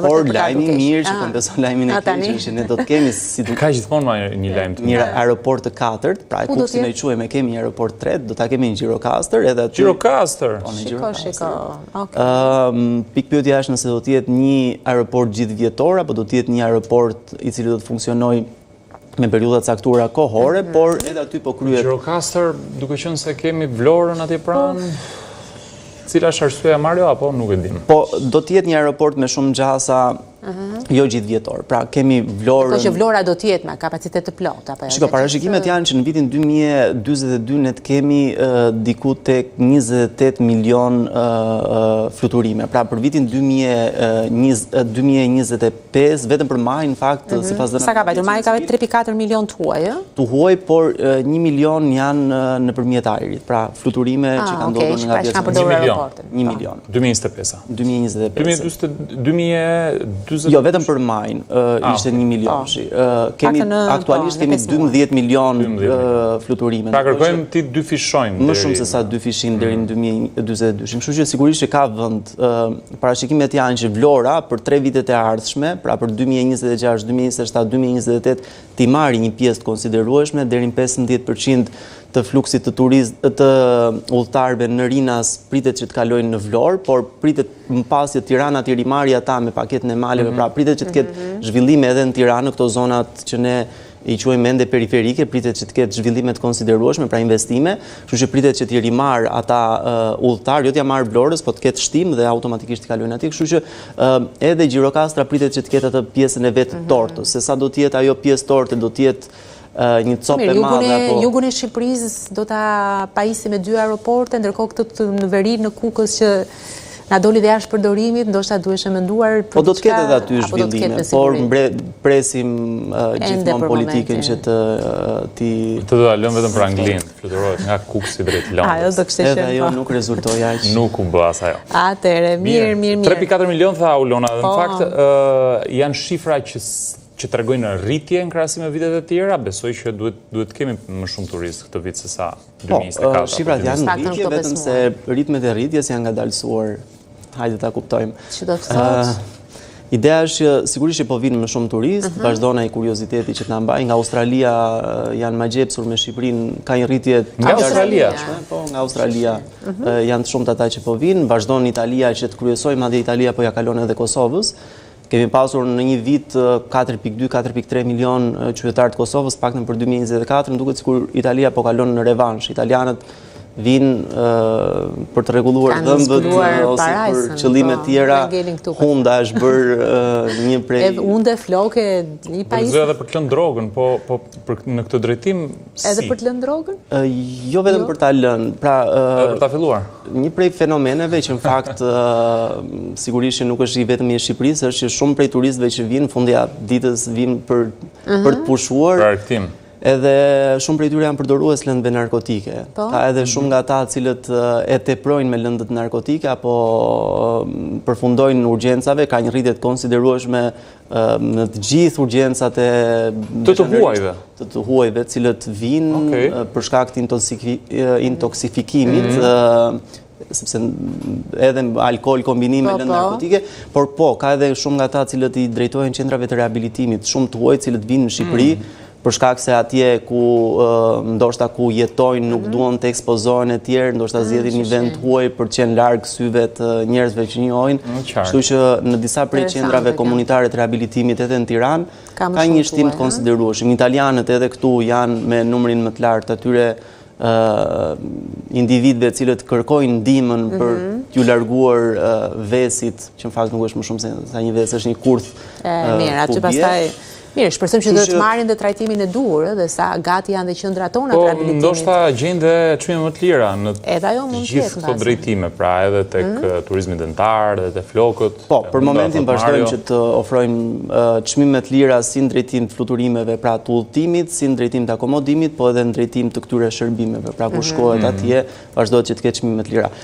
Por lajmi mirë që kompenson lajmin e keq që ne do të kemi ka gjithmonë një lajm të mirë aeroport të katërt, pra ku si ne quajmë kemi një aeroport të tretë, do ta kemi në Gjirokastër edhe aty. Gjirokastër. Shiko. Pikpyetja është nëse do të jetë një aeroport gjithvjetor apo do të jetë një aeroport i cili do të funksionojë me periudha caktuara kohore, por edhe aty po kryhet. Gjirokastër, duke qenë se kemi Vlorën atje pranë, cila është arsyeja Mario apo nuk e dim? Po do të jetë një aeroport me shumë ngjasa jo gjithvjetor. Pra kemi Vlorën. Që Vlora do të jetë me kapacitet të plotë apo? Shiko, parashikimet janë që në vitin 2042 ne të kemi diku tek 28 milion fluturime. Pra për vitin 2025 vetëm për maj në fakt sipas dënave. Sa ka bajtur? Maj ka vetë 3.4 milion të huaj, ë? Të huaj, por 1 milion janë nëpërmjet ajrit. Pra fluturime që kanë ndodhur nga vjetë. 1 milion. 2025. 2025. Jo, vetëm për majnë ishte 1 milion. Aktualisht kemi 12 milion fluturime. Pra kërkojmë ti dy fishojnë. Më shumë se sa dy fishin deri në 2042. Kështu që sigurisht që ka vend. Parashikimet janë që Vlora për 3 vitet e ardhshme, pra për 2026, 2027, 2028, ti marrë një pjesë të konsiderueshme deri në 15% të fluksit të udhëtarëve në Rinas pritet që të kalojnë në Vlorë, por pritet më pas që Tirana të rimarrë ata me paketën e maleve, pra pritet që të ketë zhvillime edhe në Tiranë, në këto zonat që ne i quajmë ende periferike, pritet që të ketë zhvillime të konsiderueshme, pra investime, kështu që pritet që të rimarrë ata udhëtarë, jo t'ja marrë Vlorës, po të ketë shtim dhe automatikisht të kalojnë atje, kështu që edhe Gjirokastra pritet që të ketë atë pjesën e vetë tortës, se sa do të jetë ajo pjesë torte, do të jetë një copë e madhe apo jugun e Shqipërisë do ta pajisi me 2 aeroporte, ndërkohë këtë në veri në Kukës që na doli dhe jashtë përdorimit, ndoshta duhesh e menduar për po do të ketë edhe aty zhvillime, por presim gjithmonë politikën që të do ta lëm vetëm për Anglinë, fluturohet nga Kuksi drejt Londrës. Edhe ajo nuk rezultoi aq. Nuk u bë as ajo. Atëre, mirë. 3.4 milion tha Ulona, dhe në fakt janë shifra që tregojnë rritje në krahasim me vitet e tjera, besoj që duhet kemi më shumë turistë këtë vit se sa 2024. Shifrat janë në rritje, vetëm se ritmet e rritjes janë ngadalësuar. Hajde ta kuptojmë. Ç'do të thotë? Ideja është që sigurisht që po vinë më shumë turistë, vazhdon ai kurioziteti që të na mbajnë. Nga Australia janë më gjepsur me Shqipërinë, ka një rritje nga Australia. Po, nga Australia janë të shumtë ata që po vinë, vazhdon Italia që të kryesojë, madje Italia po ja kalon edhe Kosovës. Kemi pasur në një vit 4.2-4.3 milion qytetarë të Kosovës, paktën për 2024, më duket sikur Italia po kalon në revansh. Italianët vinë për të rregulluar dhëmbët ose për qëllime tjera. Honda është bërë një prej Unde floke një pajisje. Edhe për të lënë drogën, po në këtë drejtim si? Edhe për të lënë drogën? Jo vetëm për ta lënë, pra për ta filluar. Një prej fenomeneve që në fakt sigurisht nuk është vetëm i Shqipërisë, është që shumë prej turistëve që vinë fundjavë ditës vinë për të pushuar. Për arktim. Edhe shumë prej tyre janë përdorues lëndëve narkotike. Ka edhe shumë nga ata cilët e teprojnë me lëndët narkotike apo përfundojnë në urgjencave, ka një rritje të konsiderueshme në të gjithë urgjencat të huajve. Të huajve, cilët vinë për shkak të intoksifikimit, sepse edhe alkool kombinim me lëndë narkotike, por ka edhe shumë nga ata cilët i drejtojnë qendrave të rehabilitimit, shumë të huaj cilët vinë në Shqipëri, për shkak se atje ku ndoshta ku jetojnë nuk duan të ekspozohen e tjerë, ndoshta zgjedhin një vend huaj për të qenë larg syve të njerëzve që njohin. Kështu që në disa prej qendrave komunitare të rehabilitimit edhe në Tiranë ka një shtim të konsiderueshëm. Italianët edhe këtu janë me numrin më të lartë atyre individëve cilët kërkojnë ndihmën për t'ju larguar vesit, që në fakt nuk është më shumë se një ves, është një kurth. Mirë, aty pastaj mirë, shpresojmë që do të marrin dhe trajtimin e duhur, dhe sa gati janë dhe qendrat tona të rehabilitimit. Po, ndoshta gjejnë dhe çmime më të lira në gjithë këto drejtime, pra edhe tek turizmi dentar, edhe te flokët. Po, për momentin vazhdojmë që të ofrojmë çmime të lira si në drejtim të fluturimeve, pra të udhëtimit, si në drejtim të akomodimit, po edhe në drejtim të këtyre shërbimeve, pra ku shkohet atje, vazhdohet që të ketë çmime të lira.